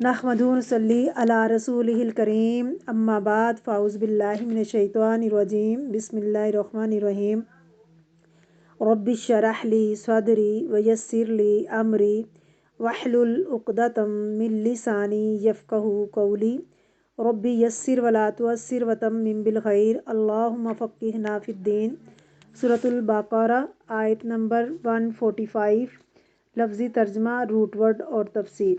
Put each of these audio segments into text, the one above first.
نحمدہ و نصلی علی رسولہ الکریم اما بعد فاعوذ باللہ من الشیطان الرجیم بسم اللہ الرحمن الرحیم رب اشرح لی صدری ویسر لی امری واحلل عقدۃ من لسانی یفقہوا قولی رب یسر ولا تعسر وتمم بالخیر اللہم فقہنا فی الدین۔ سورۃ البقرہ آیت نمبر 145۔ لفظی ترجمہ، روٹ ورڈ اور تفسیر۔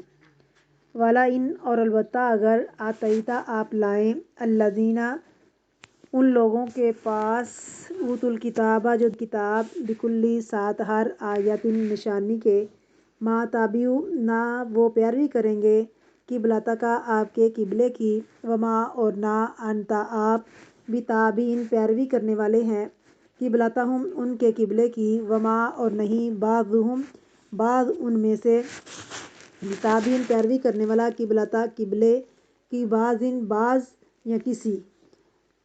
والا ان اور البتہ اگر آتیتا آپ لائیں الذین ان لوگوں کے پاس اوت الکتابہ جو کتاب بکلی ساتھ ہر آیت نشانی کے ما تابعوا نہ وہ پیروی کریں گے قبلتک آپ کے قبلے کی وما اور نہ انتا آپ بتابعین پیروی کرنے والے ہیں قبلتہم ان کے قبلے کی وما اور نہیں بعضہم بعض ان میں سے بتابعین پیروی کرنے والا قبلتا قبلے کی بعضن بعض یا کسی۔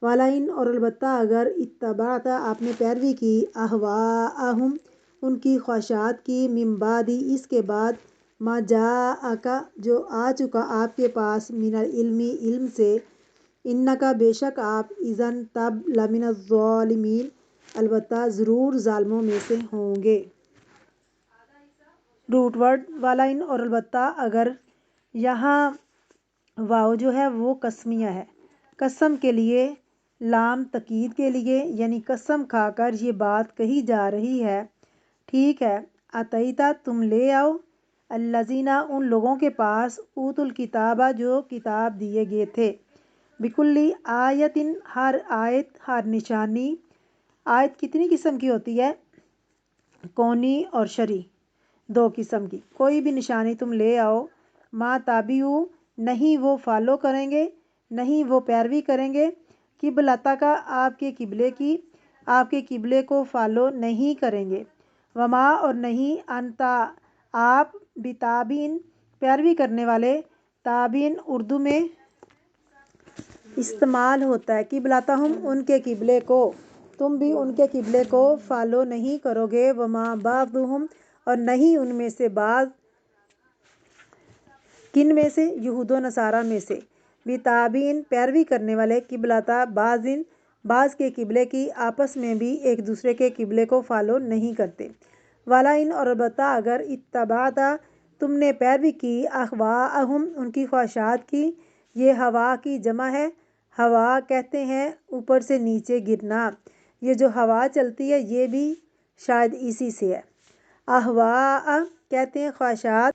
والا ان اور البتہ اگر اتبعت آپ نے پیروی کی اہواءہم ان کی خواہشات کی من بعد اس کے بعد ما جاءک جو آ چکا آپ کے پاس من العلم علم سے انک بے شک آپ اذن تب لمن الظالمین البتہ ضرور ظالموں میں سے ہوں گے۔ روٹ ورڈ والا ان اور البتہ اگر یہاں واو جو ہے وہ قسمیہ ہے، قسم کے لیے، لام تاکید کے لیے، یعنی قسم کھا کر یہ بات کہی جا رہی ہے۔ ٹھیک ہے، اتیتا تم لے آؤ الذین ان لوگوں کے پاس اوت الکتابہ جو کتاب دیے گئے تھے بکلی آیت ہر آیت ہر نشانی۔ آیت کتنی قسم کی ہوتی ہے؟ کونی اور شرعی، دو قسم کی۔ کوئی بھی نشانی تم لے آؤ ما تابعوا نہیں وہ فالو کریں گے، نہیں وہ پیروی کریں گے قبلتک آپ کے قبلے کی، آپ کے قبلے کو فالو نہیں کریں گے وما اور نہیں انتا آپ بتابعین پیروی کرنے والے۔ تابعین اردو میں استعمال ہوتا ہے قبلتہم ان کے قبلے کو، تم بھی ان کے قبلے کو فالو نہیں کرو گے وما بعضہم اور نہیں ان میں سے بعض، کن میں سے؟ یہود و نصارہ میں سے، بتابعین پیروی کرنے والے قبلتا بعضن بعض کے قبلے کی، آپس میں بھی ایک دوسرے کے قبلے کو فالو نہیں کرتے۔ والا ان اور البتہ اگر اتبعت تم نے پیروی کی اہواءہم ان کی خواہشات کی، یہ ہوا کی جمع ہے۔ ہوا کہتے ہیں اوپر سے نیچے گرنا، یہ جو ہوا چلتی ہے یہ بھی شاید اسی سے ہے۔ اہواء کہتے ہیں خواہشات،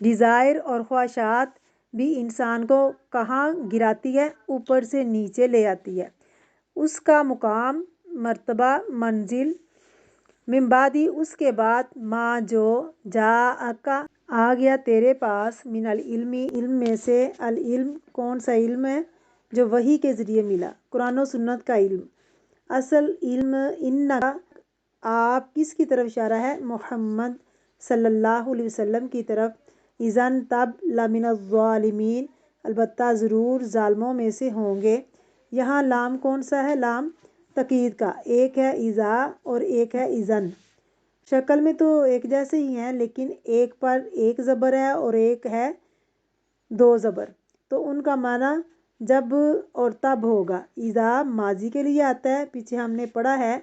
ڈیزائر اور خواہشات بھی انسان کو کہاں گراتی ہے؟ اوپر سے نیچے لے آتی ہے، اس کا مقام، مرتبہ، منزل۔ من بعد اس کے بعد ما جو جاءک آ گیا تیرے پاس من العلم علم میں سے۔ العلم کون سا علم ہے؟ جو وحی کے ذریعے ملا، قرآن و سنت کا علم۔ اصل علم انک آپ کس کی طرف اشارہ ہے؟ محمد صلی اللہ علیہ وسلم کی طرف۔ اذن تب لمن الظالمین البتہ ضرور ظالموں میں سے ہوں گے۔ یہاں لام کون سا ہے؟ لام تاکید کا، ایک ہے اذا اور ایک ہے اذن۔ شکل میں تو ایک جیسے ہی ہیں لیکن ایک پر ایک زبر ہے اور ایک ہے دو زبر، تو ان کا معنی جب اور تب ہوگا۔ اذا ماضی کے لیے آتا ہے، پیچھے ہم نے پڑھا ہے،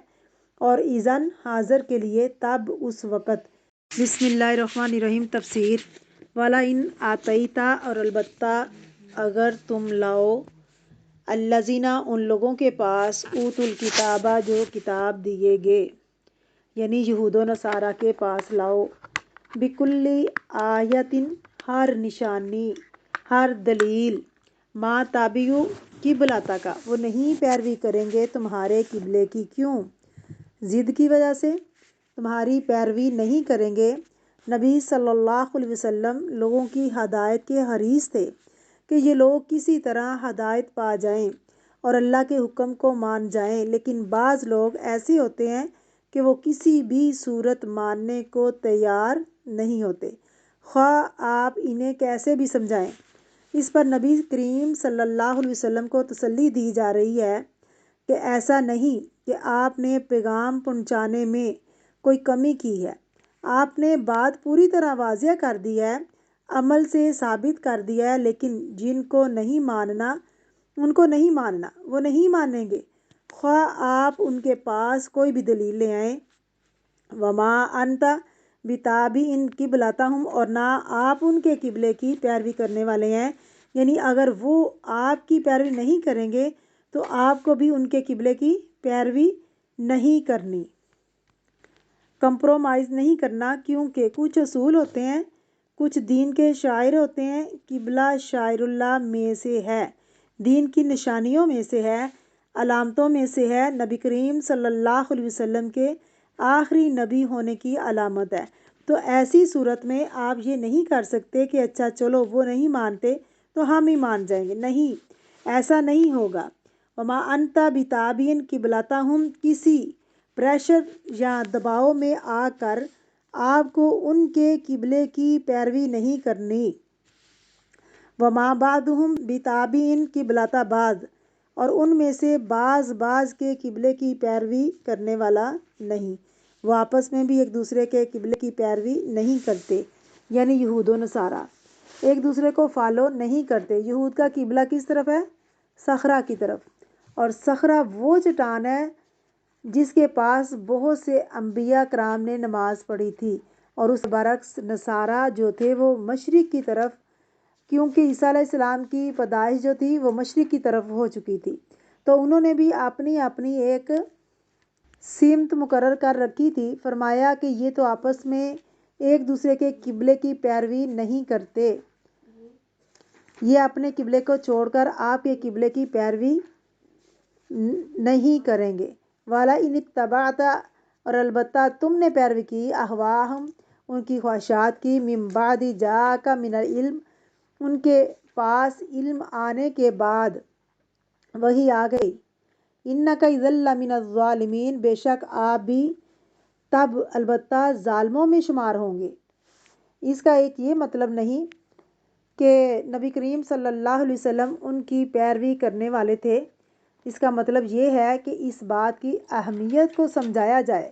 اور اذن حاضر کے لیے، تب اس وقت۔ بسم اللہ الرحمن الرحیم۔ تفسیر۔ والا ان آتیتا اور البتہ اگر تم لاؤ الذین ان لوگوں کے پاس اوت الکتابہ جو کتاب دیے گئے، یعنی یہود و نصارہ کے پاس لاؤ بکلی آیت ہر نشانی، ہر دلیل ما تابعوا قبلتک وہ نہیں پیروی کریں گے تمہارے قبلے کی۔ کیوں؟ ضد کی وجہ سے تمہاری پیروی نہیں کریں گے۔ نبی صلی اللہ علیہ وسلم لوگوں کی ہدایت کے حریص تھے کہ یہ لوگ کسی طرح ہدایت پا جائیں اور اللہ کے حکم کو مان جائیں، لیکن بعض لوگ ایسے ہوتے ہیں کہ وہ کسی بھی صورت ماننے کو تیار نہیں ہوتے، خواہ آپ انہیں کیسے بھی سمجھائیں۔ اس پر نبی کریم صلی اللہ علیہ وسلم کو تسلی دی جا رہی ہے کہ ایسا نہیں کہ آپ نے پیغام پہنچانے میں کوئی کمی کی ہے، آپ نے بات پوری طرح واضح کر دی ہے۔ عمل سے ثابت کر دیا ہے، لیکن جن کو نہیں ماننا ان کو نہیں ماننا، وہ نہیں مانیں گے خواہ آپ ان کے پاس کوئی بھی دلیل لے آئیں۔ وما انت بتابع قبلتہم، اور نہ آپ ان کے قبلے کی پیروی کرنے والے ہیں، یعنی اگر وہ آپ کی پیروی نہیں کریں گے تو آپ کو بھی ان کے قبلے کی پیروی نہیں کرنی، کمپرومائز نہیں کرنا، کیونکہ کچھ اصول ہوتے ہیں، کچھ دین کے شاعر ہوتے ہیں۔ قبلہ شاعر اللہ میں سے ہے، دین کی نشانیوں میں سے ہے، علامتوں میں سے ہے، نبی کریم صلی اللہ علیہ وسلم کے آخری نبی ہونے کی علامت ہے۔ تو ایسی صورت میں آپ یہ نہیں کر سکتے کہ اچھا چلو وہ نہیں مانتے تو ہم ہی مان جائیں گے، نہیں، ایسا نہیں ہوگا۔ وما انت بتابع قبلتہم، کسی پریشر یا دباؤ میں آ کر آپ کو ان کے قبلے کی پیروی نہیں کرنی۔ وما بعضہم بتابع قبلۃ بعض، اور ان میں سے بعض کے قبلے کی پیروی کرنے والا نہیں، وہ آپس میں بھی ایک دوسرے کے قبلے کی پیروی نہیں کرتے، یعنی یہود و نصارہ ایک دوسرے کو فالو نہیں کرتے۔ یہود کا قبلہ کس طرف ہے؟ صخرہ کی طرف، اور صخرہ وہ چٹان ہے جس کے پاس بہت سے انبیاء کرام نے نماز پڑھی تھی، اور اس برعکس نصارہ جو تھے وہ مشرق کی طرف، کیونکہ عیسیٰ علیہ السلام کی پیدائش جو تھی وہ مشرق کی طرف ہو چکی تھی، تو انہوں نے بھی اپنی اپنی ایک سمت مقرر کر رکھی تھی۔ فرمایا کہ یہ تو آپس میں ایک دوسرے کے قبلے کی پیروی نہیں کرتے، یہ اپنے قبلے کو چھوڑ کر آپ کے قبلے کی پیروی نہیں کریں گے۔ والا ان اتبعت، اور البتہ تم نے پیروی کی، اہواہم، ان کی خواہشات کی، من بعد جاءک من العلم، ان کے پاس علم آنے کے بعد وہی آ گئی، انک اذا لمن الظالمین، بے شک آپ بھی تب البتہ ظالموں میں شمار ہوں گے۔ اس کا ایک یہ مطلب نہیں کہ نبی کریم صلی اللہ علیہ وسلم ان کی پیروی کرنے والے تھے، اس کا مطلب یہ ہے کہ اس بات کی اہمیت کو سمجھایا جائے،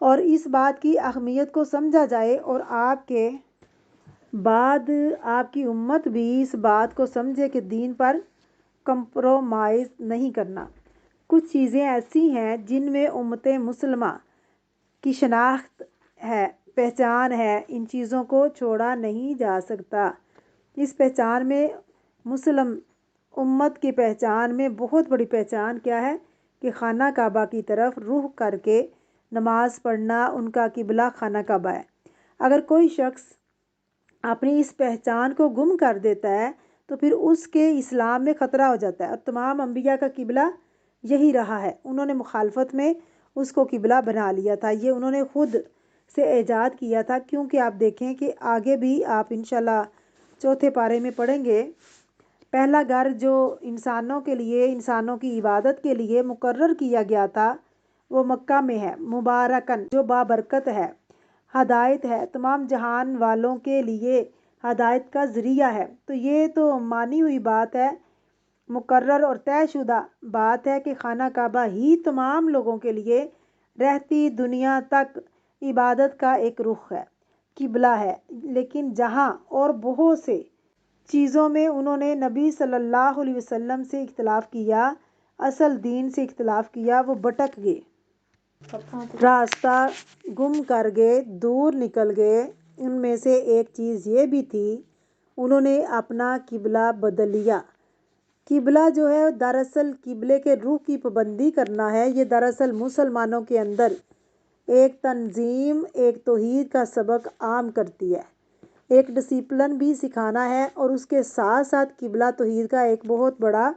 اور اس بات کی اہمیت کو سمجھا جائے، اور آپ کے بعد آپ کی امت بھی اس بات کو سمجھے کہ دین پر کمپرومائز نہیں کرنا۔ کچھ چیزیں ایسی ہیں جن میں امت مسلمہ کی شناخت ہے، پہچان ہے، ان چیزوں کو چھوڑا نہیں جا سکتا۔ اس پہچان میں مسلم امت کی پہچان میں بہت بڑی پہچان کیا ہے کہ خانہ کعبہ کی طرف رخ کر کے نماز پڑھنا، ان کا قبلہ خانہ کعبہ ہے۔ اگر کوئی شخص اپنی اس پہچان کو گم کر دیتا ہے تو پھر اس کے اسلام میں خطرہ ہو جاتا ہے، اور تمام انبیاء کا قبلہ یہی رہا ہے، انہوں نے مخالفت میں اس کو قبلہ بنا لیا تھا، یہ انہوں نے خود سے ایجاد کیا تھا، کیونکہ آپ دیکھیں کہ آگے بھی آپ انشاءاللہ چوتھے پارے میں پڑھیں گے، پہلا گھر جو انسانوں کے لیے، انسانوں کی عبادت کے لیے مقرر کیا گیا تھا وہ مکہ میں ہے، مبارکن، جو بابرکت ہے، ہدایت ہے، تمام جہان والوں کے لیے ہدایت کا ذریعہ ہے۔ تو یہ تو مانی ہوئی بات ہے، مقرر اور طے شدہ بات ہے کہ خانہ کعبہ ہی تمام لوگوں کے لیے رہتی دنیا تک عبادت کا ایک رخ ہے، قبلہ ہے۔ لیکن جہاں اور بہت سے چیزوں میں انہوں نے نبی صلی اللہ علیہ وسلم سے اختلاف کیا، اصل دین سے اختلاف کیا، وہ بھٹک گئے، راستہ گم کر گئے، دور نکل گئے۔ ان میں سے ایک چیز یہ بھی تھی، انہوں نے اپنا قبلہ بدل لیا۔ قبلہ جو ہے دراصل قبلے کے رخ کی پابندی کرنا ہے، یہ دراصل مسلمانوں کے اندر ایک تنظیم، ایک توحید کا سبق عام کرتی ہے، ایک ڈسپلن بھی سکھانا ہے، اور اس کے ساتھ ساتھ قبلہ توحید کا ایک بہت بڑا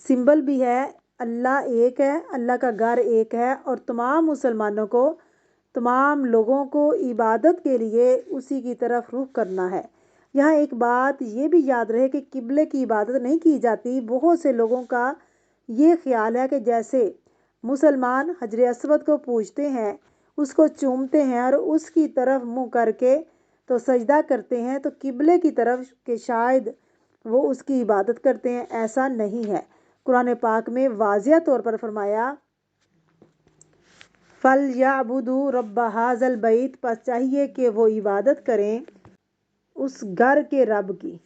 سمبل بھی ہے۔ اللہ ایک ہے، اللہ کا گھر ایک ہے، اور تمام مسلمانوں کو، تمام لوگوں کو عبادت کے لیے اسی کی طرف رخ کرنا ہے۔ یہاں ایک بات یہ بھی یاد رہے کہ قبلے کی عبادت نہیں کی جاتی۔ بہت سے لوگوں کا یہ خیال ہے کہ جیسے مسلمان حجر اسود کو پوجتے ہیں، اس کو چومتے ہیں اور اس کی طرف منہ کر کے تو سجدہ کرتے ہیں، تو قبلے کی طرف کہ شاید وہ اس کی عبادت کرتے ہیں، ایسا نہیں ہے۔ قرآن پاک میں واضح طور پر فرمایا فَلْيَعْبُدُوا رَبَّ هَٰذَا الْبَيْتِ، پس چاہیے کہ وہ عبادت کریں اس گھر کے رب کی۔